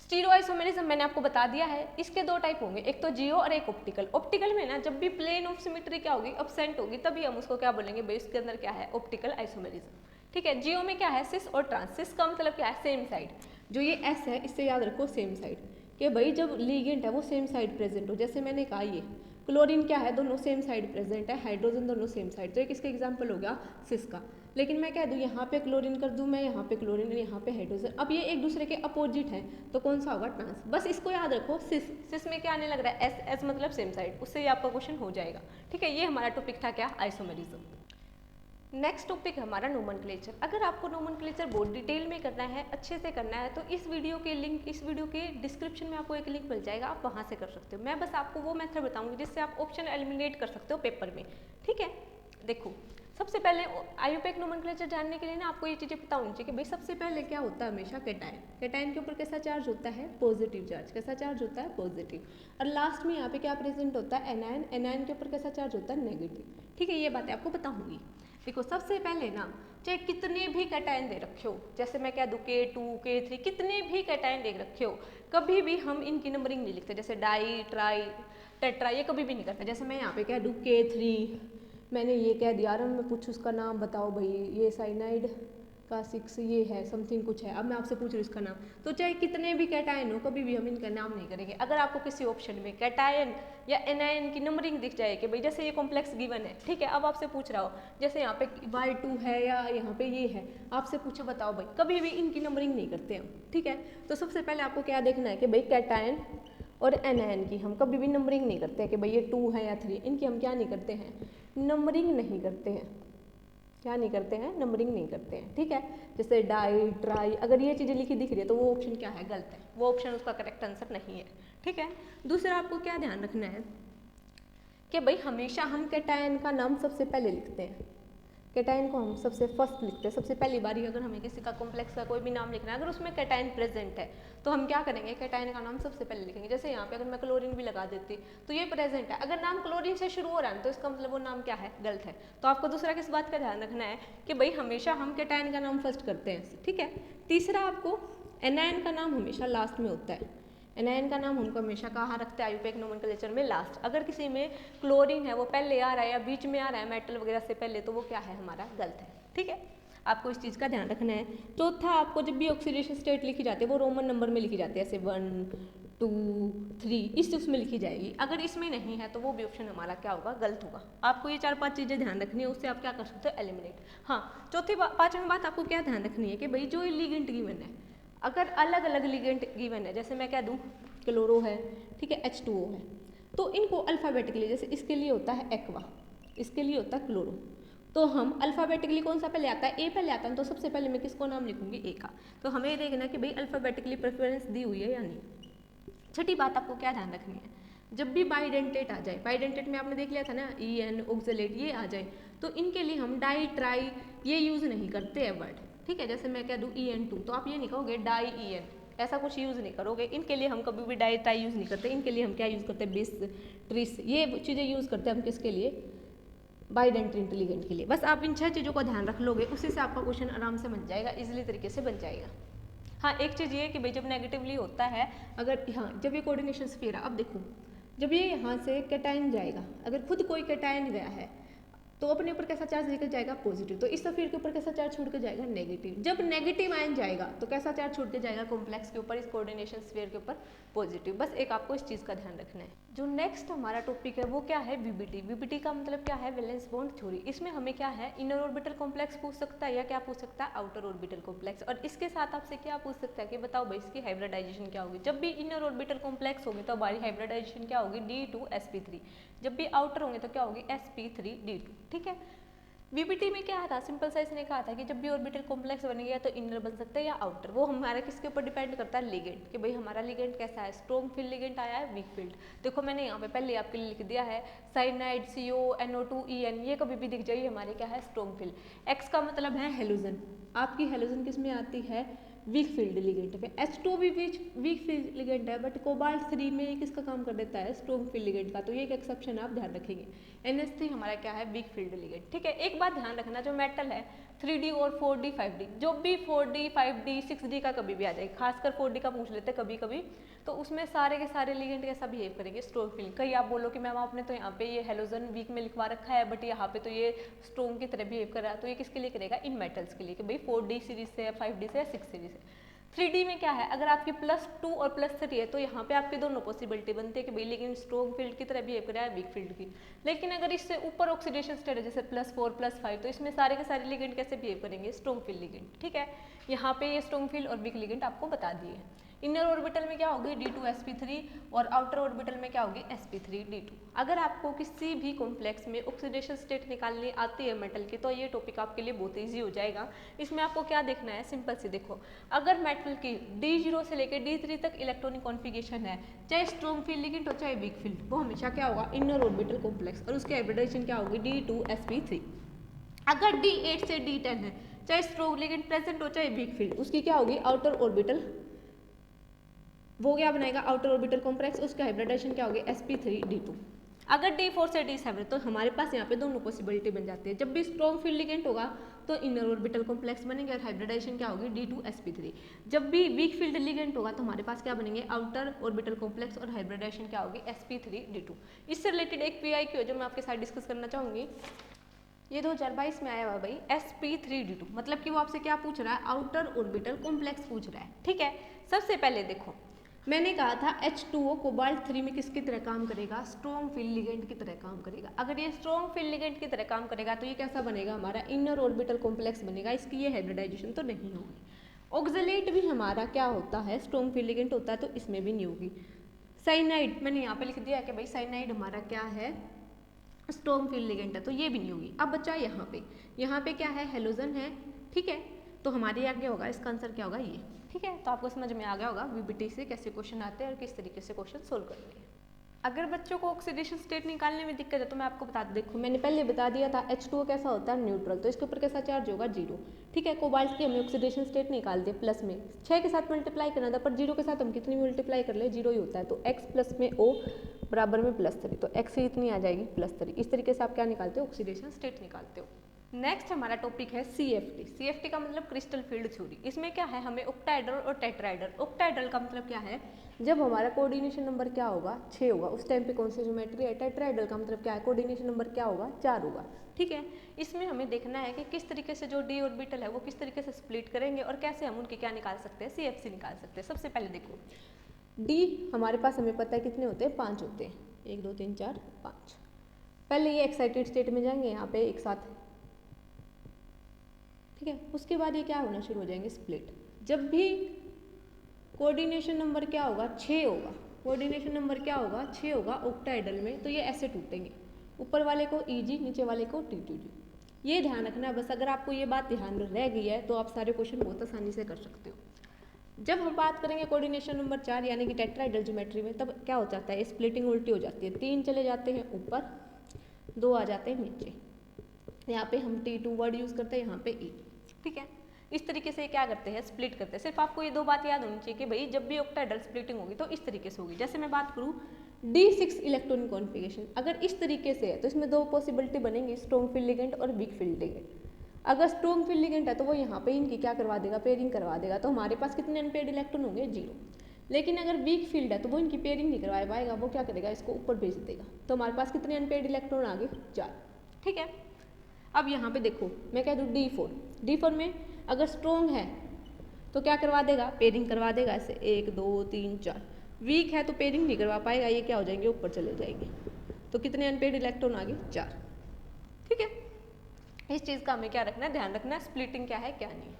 स्टीरियोआइसोमेरिज्म मैंने आपको बता दिया है। इसके 2 टाइप होंगे, एक तो जियो और एक ऑप्टिकल। ऑप्टिकल में ना जब भी प्लेन ऑफ सिमेट्री क्या होगी, एब्सेंट होगी, तभी हम उसको क्या बोलेंगे, भाई इसके अंदर क्या है, ऑप्टिकल आइसोमेरिज्म। ठीक है, जियो में क्या है, सिस और ट्रांस। सिस का मतलब क्या है, सेम साइड। जो ये S है इससे याद रखो सेम साइड, कि भाई जब लिगेंड है वो सेम साइड प्रेजेंट हो। जैसे मैंने कहा ये क्लोरीन क्या है, दोनों सेम साइड प्रेजेंट है, हाइड्रोजन दोनों सेम साइड, तो एक इसका एग्जाम्पल हो गया सिस का। लेकिन मैं कह दूँ यहाँ पे क्लोरीन कर दूँ मैं, यहाँ पे क्लोरीन, यहाँ पे हाइड्रोजन, अब ये एक दूसरे के अपोजिट है, तो कौन सा होगा, ट्रांस। बस इसको याद रखो, सिस। सिस में क्या आने लग रहा है, S मतलब सेम साइड, उससे ही आपका क्वेश्चन हो जाएगा। ठीक है, ये हमारा टॉपिक था क्या, आइसोमेरिज्म। नेक्स्ट टॉपिक हमारा नोमेनक्लेचर। अगर आपको नोमेनक्लेचर बहुत डिटेल में करना है, अच्छे से करना है, तो इस वीडियो के लिंक, इस वीडियो के डिस्क्रिप्शन में आपको एक लिंक मिल जाएगा, आप वहाँ से कर सकते हो। मैं बस आपको वो मेथड बताऊंगी जिससे आप ऑप्शन एलिमिनेट कर सकते हो पेपर में। ठीक है, देखो सबसे पहले आईयूपैक नोमेनक्लेचर जानने के लिए ना आपको ये चीज़ें पता होनी चाहिए कि भाई सबसे पहले क्या होता है, हमेशा कैटायन। कैटायन के ऊपर कैसा चार्ज होता है, पॉजिटिव चार्ज। कैसा चार्ज होता है, पॉजिटिव। और लास्ट में यहाँ पे क्या प्रेजेंट होता है, एनायन। एनायन के ऊपर कैसा चार्ज होता है, नेगेटिव। ठीक है, ये बातें आपको पता होंगी। देखो सबसे पहले ना, चाहे कितने भी कैटायन दे रखे हो, जैसे मैं कह दूँ K2 K3, कितने भी कैटायन दे रखे हो, कभी भी हम इनकी नंबरिंग नहीं लिखते। जैसे डाई, ट्राई, टेट्रा, ये कभी भी नहीं करते। जैसे मैं यहाँ पे कह दूँ K3, मैंने ये कह दिया, और मैं पूछूँ उसका नाम बताओ भाई, ये साइनाइड का 6 ये है, समथिंग कुछ है, अब मैं आपसे पूछ रही हूँ इसका नाम, तो चाहे कितने भी कैटायन हो, कभी भी हम इनका नाम नहीं करेंगे। अगर आपको किसी ऑप्शन में कैटायन या एनायन की नंबरिंग दिख जाए कि भाई जैसे ये कॉम्प्लेक्स गिवन है, ठीक है, अब आपसे पूछ रहा हो जैसे यहाँ पे Y2 है या यहाँ पे ये है, आपसे पूछो बताओ भाई, कभी भी इनकी नंबरिंग नहीं करते हम। ठीक है, तो सबसे पहले आपको क्या देखना है कि भाई कैटायन और एनायन की हम कभी भी नंबरिंग नहीं करते हैं कि भाई ये 2 है या 3, इनकी हम क्या नहीं करते हैं, नंबरिंग नहीं करते हैं। क्या नहीं करते हैं, नंबरिंग नहीं करते हैं। ठीक है, जैसे डाई, ट्राई, अगर ये चीज़ें लिखी दिख रही है तो वो ऑप्शन क्या है, गलत है, वो ऑप्शन उसका करेक्ट आंसर नहीं है। ठीक है, दूसरा आपको क्या ध्यान रखना है कि भाई हमेशा हम कैटायन का नाम सबसे पहले लिखते हैं। कैटायन को हम सबसे फर्स्ट लिखते हैं, सबसे पहली बारी अगर हमें किसी का कॉम्प्लेक्स का कोई भी नाम लिखना है, अगर उसमें कैटायन प्रेजेंट है तो हम क्या करेंगे, कैटायन का नाम सबसे पहले लिखेंगे। जैसे यहाँ पे अगर मैं क्लोरीन भी लगा देती तो ये प्रेजेंट है, अगर नाम क्लोरीन से शुरू हो रहा है तो इसका मतलब वो नाम क्या है, गलत है। तो आपको दूसरा किस बात का ध्यान रखना है कि भाई हमेशा हम कैटायन का नाम फर्स्ट करते हैं। ठीक है, तीसरा आपको एनायन का नाम हमेशा लास्ट में होता है। एनायन का नाम हमको हमेशा कहाँ रखते हैं, आईयूपैक नोमेनक्लेचर में लास्ट। अगर किसी में क्लोरीन है वो पहले आ रहा है या बीच में आ रहा है मेटल वगैरह से पहले, तो वो क्या है, हमारा गलत है। ठीक है, आपको इस चीज़ का ध्यान रखना है। चौथा, आपको जब भी ऑक्सीडेशन स्टेट लिखी जाती है वो रोमन नंबर में लिखी जाती है, ऐसे 1 2 3 इस उसमें लिखी जाएगी। अगर इसमें नहीं है तो वो भी ऑप्शन हमारा क्या होगा, गलत होगा। आपको ये 4-5 चीज़ें ध्यान रखनी है, उससे आप क्या कर सकते हो, एलिमिनेट। हाँ, चौथी 5वीं बात आपको क्या ध्यान रखनी है कि भाई जो लिगेंड गिवन है, अगर अलग अलग लिगेंड गिवन है, जैसे मैं क्या दूँ, क्लोरो है, ठीक है, H2O है, तो इनको अल्फ़ाबेटिकली, जैसे इसके लिए होता है एक्वा, इसके लिए होता है क्लोरो, तो हम अल्फ़ाबेटिकली कौन सा पहले आता है, ए पहले आता है, तो सबसे पहले मैं किसको नाम लिखूंगी, ए का। तो हमें देखना कि भाई अल्फ़ाबेटिकली प्रेफरेंस दी हुई है या नहीं। छठी बात आपको क्या ध्यान रखनी है, जब भी बाइडेंटेट आ जाए, बाइडेंटेट में आपने देख लिया था ना, EN ऑक्सलेट ये आ जाए, तो इनके लिए हम डाई, ट्राई ये यूज़ नहीं करते हैं वर्ड। ठीक है, जैसे मैं कह दूँ EN2, तो आप ये नहीं कहोगे डाई EN, ऐसा कुछ यूज़ नहीं करोगे। इनके लिए हम कभी भी डाई टाई यूज़ नहीं करते, इनके लिए हम क्या यूज़ करते हैं, बिस, ट्रिस, ये चीज़ें यूज़ करते हैं हम किसके लिए, बाइडेंटिटी लिगेंड के लिए। बस आप इन 6 चीज़ों का ध्यान रख लोगे, उसी से आपका क्वेश्चन आराम से बन जाएगा, इजीली तरीके से बन जाएगा। हाँ, एक चीज़ ये कि भाई जब नेगेटिवली होता है, अगर हाँ जब ये कोऑर्डिनेशन स्फीयर है, अब देखो जब ये यहाँ से कैटायन जाएगा, अगर खुद कोई कैटायन गया है तो अपने ऊपर कैसा चार्ज लेकर जाएगा, पॉजिटिव, तो इस स्फीयर के ऊपर कैसा चार्ज छोड़ के जाएगा, नेगेटिव। जब नेगेटिव आयन जाएगा तो कैसा चार्ज छोड़ के जाएगा, कॉम्प्लेक्स के ऊपर, इस कोऑर्डिनेशन स्फीयर के ऊपर पॉजिटिव। बस एक आपको इस चीज़ का ध्यान रखना है। जो नेक्स्ट हमारा टॉपिक है वो क्या है, वीबीटी। वीबीटी का मतलब क्या है, वैलेंस बॉन्ड थ्योरी। इसमें हमें क्या है, इनर ऑर्बिटल कॉम्प्लेक्स पूछ सकता है या क्या पूछ सकता है, आउटर ऑर्बिटल कॉम्प्लेक्स। और इसके साथ आपसे क्या पूछ सकता है कि बताओ भाई इसकी हाइब्रिडाइजेशन क्या होगी। जब भी इनर ऑर्बिटल कॉम्प्लेक्स होगी तो हमारी हाइब्रिडाइजेशन क्या होगी, D2sp3। जब भी आउटर होंगे तो क्या होगी, sp3d2। ठीक है। वीबीटी में क्या था, सिंपल सा इसने कहा था कि जब भी ऑर्बिटल कॉम्प्लेक्स बनेगा तो इनर बन सकता है या आउटर। वो हमारा किसके ऊपर डिपेंड करता है, लिगेंड, कि भाई हमारा लिगेंड कैसा है, स्ट्रॉन्ग फील्ड लिगेंड आया है, वीक फील्ड। देखो मैंने यहाँ पे पहले आपके लिए लिख दिया है, साइनाइड, CO, NO2, EN, ये कभी भी दिख जाइए हमारे क्या है, स्ट्रॉन्ग फील्ड। एक्स का मतलब है हेलोजन। आपकी हेलोजन किस में आती है, वीक फील्ड लिगेंड में। H2 भी वीक फील्ड लिगेंड है, बट कोबाल्ट 3 में ये किसका काम कर देता है, स्ट्रॉन्ग फील्ड लिगेंड का। तो ये एक एक्सेप्शन आप ध्यान रखेंगे। NH3 हमारा क्या है, वीक फील्ड लिगेंड। ठीक है। एक बात ध्यान रखना, जो मेटल है 3D और 4D 5D, जो भी 4D 5D 6D का कभी भी आ जाए, खासकर 4D का पूछ लेते हैं कभी कभी, तो उसमें सारे के सारे लिगेंड कैसा बिहेव करेंगे, स्ट्रॉन्ग फील्ड। कहीं आप बोलो कि मैम आपने तो यहाँ पे ये हेलोजन वीक में लिखवा रखा है, बट यहाँ पे तो ये स्ट्रॉन्ग की तरह बिहेव कर रहा है, तो ये किसके लिए करेगा, इन मेटल्स के लिए, कि भाई 4D सीरीज से या 5D से या 6 सीरीज से। 3D में क्या है, अगर आपकी +2 और +3 है तो यहाँ पे आपकी दोनों पॉसिबिलिटी बनती है कि भाई लेकिन स्ट्रॉन्ग फील्ड की तरह बिहेव कर रहा है, वीक फील्ड की। लेकिन अगर इससे ऊपर ऑक्सीडेशन स्टेट है, जैसे +4 +5, तो इसमें सारे के सारे लिगेंड कैसे बिहेव करेंगे, स्ट्रॉन्ग फील्ड लिगेंड। ठीक है। यहाँ पे ये स्ट्रॉन्ग फील्ड और वीक लिगेंड आपको बता दिए हैं। इनर ऑर्बिटल में क्या होगी, D2sp3, और आउटर ऑर्बिटल में क्या होगी, sp3d2। अगर आपको किसी भी कॉम्प्लेक्स में ऑक्सीडेशन स्टेट निकालनी आती है मेटल की, तो ये टॉपिक आपके लिए बहुत ईजी हो जाएगा। इसमें आपको क्या देखना है, सिंपल से देखो, अगर मेटल की D0 से लेकर D3 तक इलेक्ट्रॉनिक कॉन्फिगरेशन है, चाहे स्ट्रॉन्ग फील्ड लिगेंड हो चाहे वीक फील्ड, वो हमेशा क्या होगा, इनर ऑर्बिटल कॉम्प्लेक्स, और उसकी हाइब्रिडाइजेशन क्या होगी, D2sp3। अगर D8 से D10 है, चाहे स्ट्रॉन्ग लिगेंड प्रेजेंट हो चाहे वीक फील्ड, उसकी क्या होगी, आउटर ऑर्बिटल, वो क्या बनाएगा, आउटर ऑर्बिटल कॉम्प्लेक्स, उसका हाइब्रिडाइजेशन क्या होगी, sp3d2। अगर D4 से D7 तो हमारे पास यहाँ पे दोनों पॉसिबिलिटी बन जाती है। जब भी स्ट्रॉन्ग फील्ड लिगेंड होगा तो इनर ऑर्बिटल कॉम्प्लेक्स बनेंगे और हाइब्रिडाइजेशन क्या होगी, D2sp3। जब भी वीक फील्ड लिगेंड होगा तो हमारे पास क्या बनेंगे, आउटर ऑर्बिटल कॉम्प्लेक्स, और हाइब्रिडाइजेशन क्या होगी, sp3d2। इससे रिलेटेड एक PIQ है जो मैं आपके साथ डिस्कस करना चाहूँगी। ये 2022 में आया हुआ भाई, sp3d2, मतलब कि वो आपसे क्या पूछ रहा है, आउटर ऑर्बिटल कॉम्प्लेक्स पूछ रहा है। ठीक है। सबसे पहले देखो, मैंने कहा था H2O कोबाल्ट 3 में किसकी तरह काम करेगा, स्ट्रॉन्ग फील्ड लिगेंड की तरह काम करेगा। अगर ये स्ट्रॉन्ग फील्ड लिगेंड की तरह काम करेगा तो ये कैसा बनेगा, हमारा इनर ऑर्बिटल कॉम्प्लेक्स बनेगा, इसकी ये हाइब्रिडाइजेशन तो नहीं होगी। ऑक्सलेट भी हमारा क्या होता है, स्ट्रॉन्ग फील्ड लिगेंड होता है, तो इसमें भी नहीं होगी। साइनाइड मैंने यहाँ पे लिख दिया कि भाई साइनाइड हमारा क्या है, स्ट्रॉन्ग फील्ड लिगेंड है, तो ये भी नहीं होगी। अब बच्चा यहाँ पे क्या है, हेलोजन है। ठीक है। तो हमारे आगे होगा, इसका आंसर क्या होगा, ये। ठीक है। तो आपको समझ में आ गया होगा वीबीटी से कैसे क्वेश्चन आते हैं और किस तरीके से क्वेश्चन सोल्व करने हैं। अगर बच्चों को ऑक्सीडेशन स्टेट निकालने में दिक्कत है तो मैं आपको बता दूं, देखो मैंने पहले बता दिया था H2O कैसा होता है, न्यूट्रल, तो इसके ऊपर कैसा चार्ज होगा, 0। ठीक है। कोबाल्ट की हमें ऑक्सीडेशन स्टेट निकाल दे, प्लस में 6 के साथ मल्टीप्लाई करना था, पर 0 के साथ हम कितनी मल्टीप्लाई कर ले, 0 ही होता है, तो x प्लस में O बराबर में +3, तो x से इतनी आ जाएगी +3। इस तरीके से आप क्या निकालते हो, ऑक्सीडेशन स्टेट निकालते हो। नेक्स्ट हमारा टॉपिक है CFT। CFT का मतलब क्रिस्टल फील्ड थ्योरी। इसमें क्या है, हमें ऑक्टाहेड्रल और टेट्राहेड्रल। ऑक्टाहेड्रल का मतलब क्या है, जब हमारा कोऑर्डिनेशन नंबर क्या होगा, 6 होगा, उस टाइम पे कौन सी ज्योमेट्री है। टेट्राहेड्रल का मतलब क्या है, कोऑर्डिनेशन नंबर क्या होगा, 4 होगा। ठीक है। इसमें हमें देखना है कि किस तरीके से जो d ऑर्बिटल है वो किस तरीके से स्प्लिट करेंगे और कैसे हम उनके क्या निकाल सकते हैं, CFC निकाल सकते हैं। सबसे पहले देखो, d हमारे पास हमें पता है कितने होते हैं, 5 होते हैं, 1 2 3 4 5। पहले ये एक्साइटेड स्टेट में जाएंगे यहाँ पे एक साथ। ठीक है। उसके बाद ये क्या होना शुरू हो जाएंगे, स्प्लिट। जब भी कोऑर्डिनेशन नंबर क्या होगा, 6 होगा, कोऑर्डिनेशन नंबर क्या होगा, 6 होगा ऑक्टाहेड्रल में, तो ये ऐसे टूटेंगे, ऊपर वाले को EG, नीचे वाले को T2G। ये ध्यान रखना बस। अगर आपको ये बात ध्यान में रह गई है तो आप सारे क्वेश्चन बहुत आसानी से कर सकते हो। जब हम बात करेंगे कोऑर्डिनेशन नंबर 4 यानी कि टेट्राहेड्रल ज्योमेट्री में, तब क्या हो जाता है, स्प्लिटिंग उल्टी हो जाती है। 3 चले जाते हैं ऊपर, 2 आ जाते हैं नीचे। यहाँ पे हम T2 वर्ड यूज करते हैं, यहाँ पे E। ठीक है। इस तरीके से क्या करते हैं, स्प्लिट करते हैं। सिर्फ आपको ये दो बात याद होनी चाहिए कि भाई जब भी ऑक्टाहेड्रल स्प्लिटिंग होगी तो इस तरीके से होगी। जैसे मैं बात करूँ D6 इलेक्ट्रॉन कॉन्फ़िगरेशन, अगर इस तरीके से है तो इसमें दो पॉसिबिलिटी बनेंगी, स्ट्रॉन्ग फील्ड लिगेंड और वीक फील्ड लिगेंड। अगर स्ट्रॉन्ग फील्ड लिगेंड है तो वो यहाँ पे इनकी क्या करवा देगा, पेयरिंग करवा देगा, तो हमारे पास कितने अनपेयर्ड इलेक्ट्रॉन होंगे, 0। लेकिन अगर वीक फील्ड है तो वो इनकी पेयरिंग नहीं करवा पाएगा, वो क्या करेगा, इसको ऊपर भेज देगा, तो हमारे पास कितने अनपेयर्ड इलेक्ट्रॉन आ गए, 4। ठीक है, अब यहाँ पे देखो मैं कह दूँ D4 में अगर स्ट्रॉन्ग है तो क्या करवा देगा, पेयरिंग करवा देगा, ऐसे 1 2 3 4। वीक है तो पेयरिंग नहीं करवा पाएगा, ये क्या हो जाएंगे, ऊपर चले जाएंगे, तो कितने अनपेयर्ड इलेक्ट्रॉन आ गए, 4। ठीक है, इस चीज़ का हमें क्या रखना है, ध्यान रखना है, स्प्लिटिंग क्या है क्या नहीं है।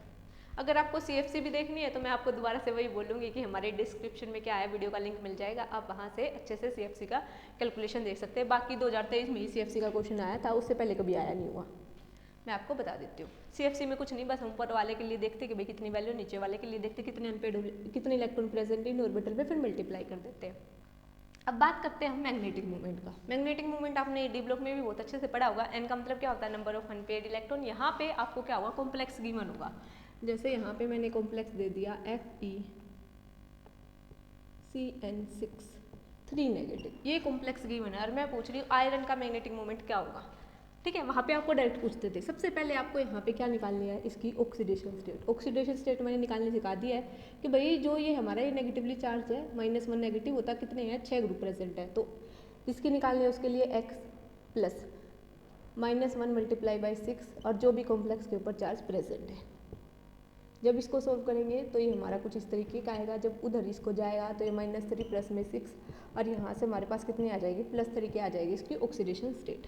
अगर आपको CFC भी देखनी है तो मैं आपको दोबारा से वही बोलूँगी कि हमारे डिस्क्रिप्शन में क्या है, वीडियो का लिंक मिल जाएगा, आप वहाँ से अच्छे से CFC का कैलकुलेशन देख सकते हैं। बाकी 2023 में ही CFC का क्वेश्चन आया था, उससे पहले कभी आया नहीं हुआ, मैं आपको बता देती हूँ। CFC में कुछ नहीं, बस हम ऊपर वाले के लिए देखते कि भाई कितनी वैल्यू, नीचे वाले के लिए देखते कितने अनपेयर्ड, कितने इलेक्ट्रॉन प्रेजेंट इन ऑर्बिटल पे, फिर मल्टीप्लाई कर देते हैं। अब बात करते हैं हम मैग्नेटिक मूवमेंट का। मैग्नेटिक मूवमेंट आपने डी ब्लॉक में भी बहुत अच्छे से पढ़ा होगा। एन का मतलब क्या होता है, नंबर ऑफ अनपेयर्ड इलेक्ट्रॉन। यहाँ पे आपको क्या होगा, कॉम्प्लेक्स गिवन होगा। जैसे यहाँ पे मैंने कॉम्प्लेक्स दे दिया FeCN6 3 नेगेटिव, ये कॉम्प्लेक्स गिवन है। और मैं पूछ रही हूँ आयरन का मैग्नेटिक मूवमेंट क्या होगा। ठीक है, वहाँ पे आपको डायरेक्ट पूछते थे। सबसे पहले आपको यहाँ पे क्या निकालनी है, इसकी ऑक्सीडेशन स्टेट। ऑक्सीडेशन स्टेट मैंने निकालने सिखा दिया है कि भाई जो ये हमारा ये नेगेटिवली चार्ज है, -1 नेगेटिव होता कितने हैं, 6 ग्रुप प्रेजेंट है, तो इसकी निकालनी है, उसके लिए x प्लस -1 मल्टीप्लाई बाई 6 और जो भी कॉम्प्लेक्स के ऊपर चार्ज प्रेजेंट है। जब इसको सोल्व करेंगे तो ये हमारा कुछ इस तरीके का आएगा। जब उधर इसको जाएगा तो ये -3 प्लस में 6 और यहाँ से हमारे पास कितनी आ जाएगी, +3 के आ जाएगी इसकी ऑक्सीडेशन स्टेट।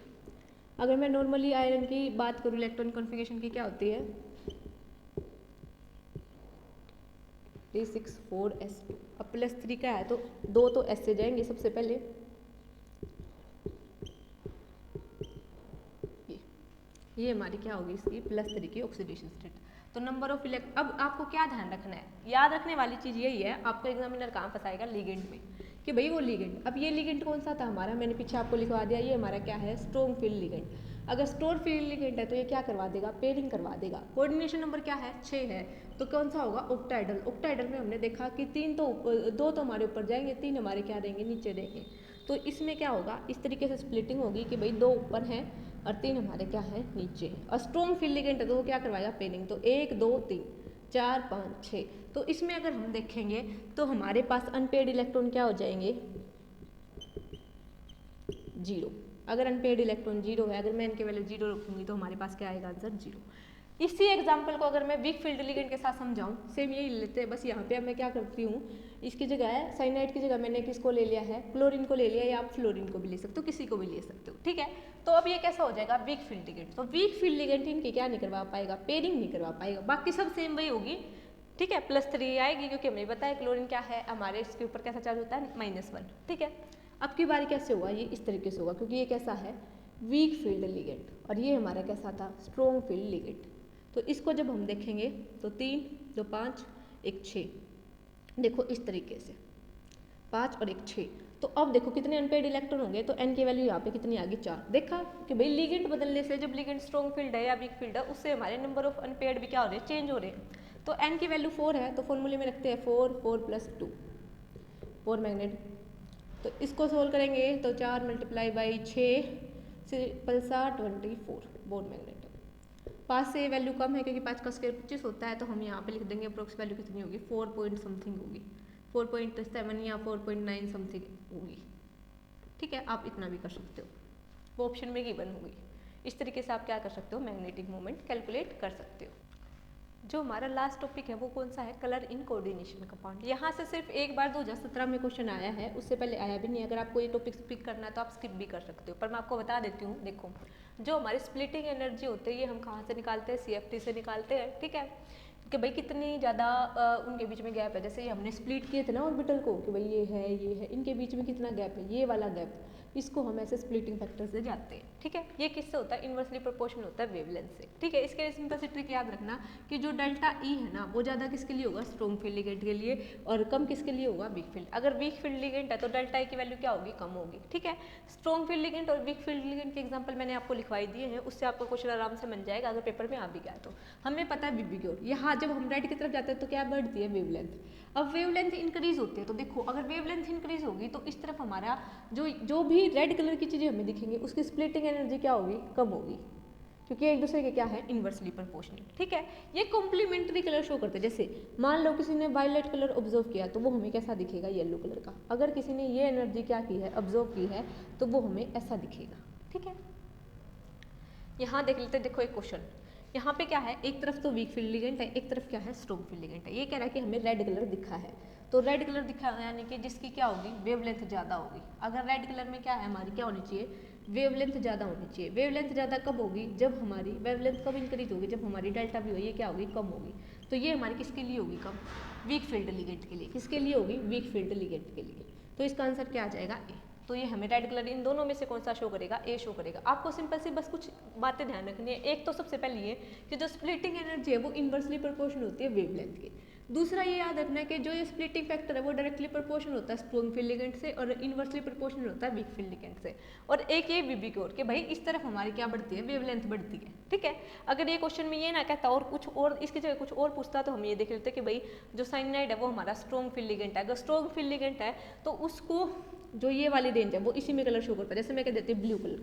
अगर मैं नॉर्मली आयरन की बात करूँ, इलेक्ट्रॉन कॉन्फ़िगरेशन की क्या होती है, D6 4s2। अब +3 का है तो 2 तो S से जाएंगे सबसे पहले, ये हमारी क्या होगी, इसकी +3 की ऑक्सीडेशन स्टेट। तो नंबर ऑफ अब आपको क्या ध्यान रखना है, याद रखने वाली चीज़ यही है, आपको एग्जामिनर कहाँ फंसाएगा, लिगेंड में, कि भाई वो लिगेंड। अब ये लिगेंड कौन सा था हमारा, मैंने पीछे आपको लिखवा दिया, ये हमारा क्या है, स्ट्रॉन्ग फील्ड लिगेंड। अगर स्ट्रॉन्ग फील्ड लिगेंड है तो ये क्या करवा देगा, पेयरिंग करवा देगा। कोऑर्डिनेशन नंबर क्या है, 6 है, तो कौन सा होगा, ऑक्टाहेड्रल। ऑक्टाहेड्रल में हमने देखा कि 2 तो हमारे ऊपर जाएंगे, 3 हमारे क्या देंगे, नीचे देंगे। तो इसमें क्या होगा, इस तरीके से स्प्लिटिंग होगी कि भाई 2 ऊपर हैं और 3 हमारे क्या है, नीचे। और स्ट्रॉन्ग फील्ड लिगेंड है तो वो क्या करवाएगा, पेयरिंग। तो 1 2 3 4 5 6। तो इसमें अगर हम देखेंगे तो हमारे पास अनपेयर्ड इलेक्ट्रॉन क्या हो जाएंगे, 0। अगर अनपेयर्ड इलेक्ट्रॉन 0 है, अगर मैं इनके वैल्यू 0 रखूंगी तो हमारे पास क्या आएगा, आंसर 0। इसी एग्जाम्पल को अगर मैं वीक फील्ड लिगेंड के साथ समझाऊं, सेम यही लेते हैं, बस यहाँ पे अब मैं क्या करती हूँ, इसकी जगह है साइनाइड की जगह मैंने किसको ले लिया है, क्लोरीन को ले लिया, या आप फ्लोरीन को भी ले सकते हो, किसी को भी ले सकते हो। ठीक है, तो अब ये कैसा हो जाएगा, वीक फील्ड लिगेंड। तो वीक फील्ड लिगेंड इनकी क्या नहीं करवा पाएगा, पेयरिंग नहीं करवा पाएगा, बाकी सब सेम वही होगी। ठीक है, +3 आएगी क्योंकि हमें पता है क्लोरीन क्या है, हमारे इसके ऊपर कैसा चार्ज होता है, -1। ठीक है, अब की बारी कैसे होगा, ये इस तरीके से होगा क्योंकि ये कैसा है, वीक फील्ड लिगेंड और ये हमारा कैसा था, स्ट्रॉन्ग फील्ड लिगेंड। तो इसको जब हम देखेंगे तो 3 2 5 1 6, देखो इस तरीके से 5 और 1 6। तो अब देखो कितने अनपेयर्ड इलेक्ट्रॉन होंगे, तो n की वैल्यू यहाँ पे कितनी आ गई, 4। देखा कि भाई लिगेंड बदलने से, जब लिगेंड स्ट्रॉन्ग फील्ड है या वीक फील्ड है, उससे हमारे नंबर ऑफ अनपेयर्ड भी क्या हो रहे हैं, चेंज हो रहे हैं। तो n की वैल्यू 4 है तो फॉर्मूले में रखते हैं 4 4 + 2 4 मैग्नेट। तो इसको सोल्व करेंगे तो 4 × 6 से 24 बोर मैग्नेट। 5 से वैल्यू कम है क्योंकि 5 का स्क्वायर 25 होता है, तो हम यहाँ पे लिख देंगे अप्रोक्स वैल्यू कितनी होगी, 4 पॉइंट समथिंग होगी, 4.7 या 4.9 समथिंग होगी। ठीक है, आप इतना भी कर सकते हो, वो ऑप्शन में गिवन होगी। इस तरीके से आप क्या कर सकते हो, मैग्नेटिक मोमेंट कैलकुलेट कर सकते हो। जो हमारा लास्ट टॉपिक है वो कौन सा है, कलर इन कोऑर्डिनेशन कंपाउंड। यहाँ से सिर्फ एक बार 2017 में क्वेश्चन आया है, उससे पहले आया भी नहीं। अगर आपको ये टॉपिक स्पिक करना है तो आप स्किप भी कर सकते हो, पर मैं आपको बता देती हूँ। देखो, जो हमारी स्प्लिटिंग एनर्जी होती है ये हम कहाँ से निकालते हैं, CFT से निकालते हैं। ठीक है, कि भाई कितनी ज़्यादा उनके बीच में गैप है। जैसे ये हमने स्प्लिट किए थे ना ऑर्बिटल को कि भाई ये है, इनके बीच में कितना गैप है, ये वाला गैप, इसको हम ऐसे स्प्लिटिंग फैक्टर से जानते हैं। ठीक है, ये किससे होता है, इन्वर्सली प्रोपोर्शनल होता है वेवलेंथ से। ठीक है, इसके लिए सिंपल सी ट्रिक याद रखना कि जो डेल्टा ई है ना वो ज़्यादा किसके लिए होगा, स्ट्रॉन्ग फील्ड लिगेंड के लिए, और कम किसके लिए होगा, वीक फील्ड। अगर वीक फील्ड लिगेंड है तो डेल्टा ई की वैल्यू क्या होगी, कम होगी। ठीक है, स्ट्रॉन्ग फील्ड लिगेंड और वीक फील्ड लिगेंड के एग्जाम्पल मैंने आपको लिखवाई दिए हैं, उससे आपको क्वेश्चन आराम से बन जाएगा अगर पेपर में आ भी गया तो। हमें पता है बीबीक्योर, यहाँ जब हम रेड की तरफ जाते हैं तो क्या बढ़ती है, वेवलेंथ। अब वेवलेंथ इंक्रीज होती है तो देखो अगर वेवलेंथ इंक्रीज होगी तो इस तरफ हमारा जो भी रेड कलर की चीज़ें हमें दिखेंगी उसकी स्प्लिटिंग एनर्जी क्या होगी, कम होगी, क्योंकि एक दूसरे के क्या है, इन्वर्सली प्रोपोर्शनल। ठीक है, ये कॉम्प्लीमेंट्री कलर शो करते हैं। जैसे मान लो किसी ने वायलेट कलर ऑब्जर्व किया तो वो हमें कैसा दिखेगा, येलो कलर का। अगर किसी ने ये एनर्जी क्या की है, ऑब्जर्व की है, तो वो हमें ऐसा दिखेगा। ठीक है, यहाँ देख लेते हैं, देखो एक क्वेश्चन यहाँ पे क्या है, एक तरफ तो वीक फील्ड लिगेंड है, एक तरफ क्या है, स्ट्रॉन्ग फील्ड लिगेंड है। ये कह रहा है कि हमें रेड कलर दिखा है, तो रेड कलर दिखा यानी कि जिसकी क्या होगी, वेवलेंथ ज़्यादा होगी। अगर रेड कलर में क्या है, हमारी क्या होनी चाहिए, वेवलेंथ ज़्यादा होनी चाहिए। वेवलेंथ ज़्यादा कब होगी, जब हमारी वेवलेंथ कब इंक्रीज होगी, जब हमारी डेल्टा भी हो, ये क्या होगी, कम होगी। तो ये हमारी किसके लिए होगी, कम, वीक फील्ड लिगेंड के लिए। किसके लिए होगी, वीक फील्ड लिगेंड के लिए। तो इसका आंसर क्या आ जाएगा, ए। तो ये हमें रेड कलर इन दोनों में से कौन सा शो करेगा, ए शो करेगा। आपको सिंपल सी बस कुछ बातें ध्यान रखनी है। एक तो सबसे पहले ये कि जो स्प्लिटिंग एनर्जी है वो इन्वर्सली प्रोपोर्शनल होती है वेवलेंथ के। दूसरा ये याद रखना है कि जो ये स्प्लिटिंग फैक्टर है वो डायरेक्टली प्रोपोर्शनल होता है स्ट्रॉन्ग फील्ड लिगेंड से और इन्वर्सली प्रोपोर्शनल होता है वीक फील्ड लिगेंड से। और एक ये बीबीक्योर कि भाई इस तरफ हमारी क्या बढ़ती है, वेवलेंथ बढ़ती है। ठीक है, अगर ये क्वेश्चन में ये ना कहता और कुछ और इसकी जगह कुछ और पूछता तो हम ये देख लेते कि भाई जो साइनाइड है वो हमारा स्ट्रॉन्ग फील्ड लिगेंड है। अगर स्ट्रॉन्ग फील्ड लिगेंड है तो उसको जो ये वाली रेंज है वो इसी में कलर शो करता है। जैसे मैं कह देती हूँ ब्लू कलर,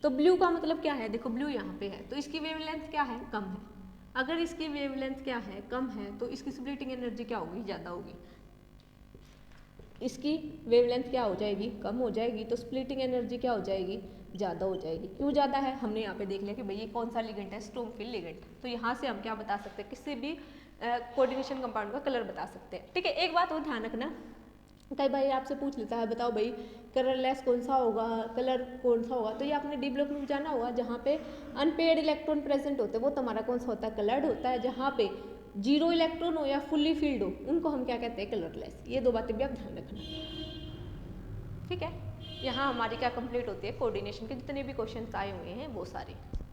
तो ब्लू का मतलब क्या है, देखो ब्लू यहाँ पे है तो इसकी वेवलेंथ क्या है, कम है। अगर इसकी वेवलेंथ क्या है, कम है, तो इसकी स्प्लिटिंग एनर्जी क्या होगी, ज़्यादा होगी। इसकी वेवलेंथ क्या हो जाएगी, कम हो जाएगी, तो स्प्लिटिंग एनर्जी क्या हो जाएगी, ज़्यादा हो जाएगी। क्यों ज़्यादा है, हमने यहाँ पे देख लिया कि भाई ये कौन सा लिगेंड है, स्ट्रॉन्ग फील्ड लिगेंड। तो यहाँ से हम क्या बता सकते हैं, किसी भी कोऑर्डिनेशन कंपाउंड का कलर बता सकते हैं। ठीक है, एक बात और ध्यान रखना, कई भाई आपसे पूछ लेता है बताओ भाई कलरलेस कौन सा होगा, कलर कौन सा होगा, तो ये आपने डी ब्लॉक में जाना होगा। जहाँ पे अनपेयर्ड इलेक्ट्रॉन प्रेजेंट होते हैं वो तुम्हारा कौन सा होता है, कलर्ड होता है। जहाँ पे 0 इलेक्ट्रॉन हो या फुल्ली फील्ड हो उनको हम क्या कहते हैं, कलरलेस। ये दो बातें भी आप ध्यान रखना। ठीक है, यहाँ हमारी क्या कंप्लीट होती है, कोऑर्डिनेशन के जितने भी क्वेश्चन आए हुए हैं वो सारे।